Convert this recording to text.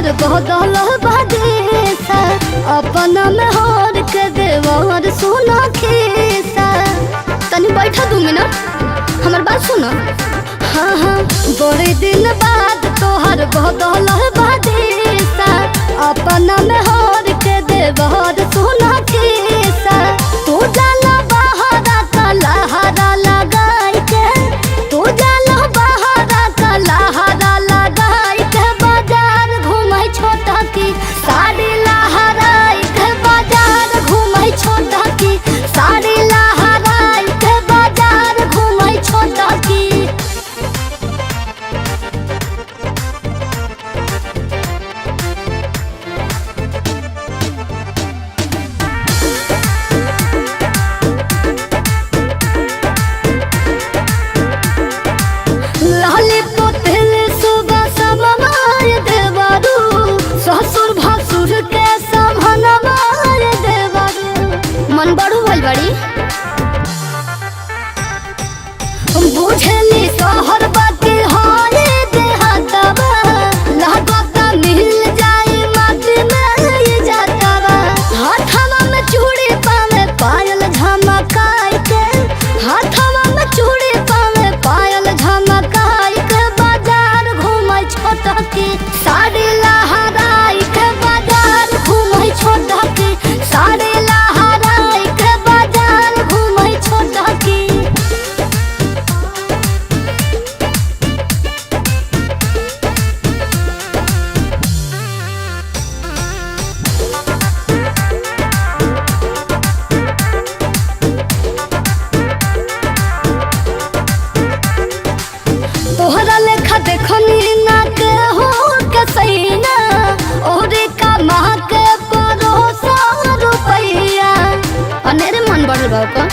तोहर बदल बदेसा अपना में हार के देवर सोना खेसा। तनी बैठा 2 मिनट हमर बात सुनो। हाँ हाँ बड़े दिन बाद तोहर बदल बदेसा अपना में हार के देवर सोना खेसा। तू जाला बहारा काला हरा लगाई के, तू जाला बहारा काला हरा लगाई के बाजार घूमै छोटा की साड़ी लहराई के बाजार घूमै छोटा की साड़ी लहराई के बाजार घूमै छोटा की। लाली पोतल सुबह सब मार देवारू ससुर भसुर के समहन मार देवारू। मन बड़ू भइल बड़ी बुझली शहर बाकी हारे देहातवा लागता मिल जाई माटी में ये जातवा। हाथवा में चूड़ी पावे पायल झमकाई के, हाथवा में चूड़ी पावे पायल झमकाई के बाजार घूमै छोटा की साड़ी लहराई के बाजार घूमै छोटा की साड़ी लहराई के बाजार घूमै छोटा की। तोहरा लेखा देखनी ना के हो के सैना ओरे का माँ के परोसा रुपैया। अनेरे मन बढ़ल बा का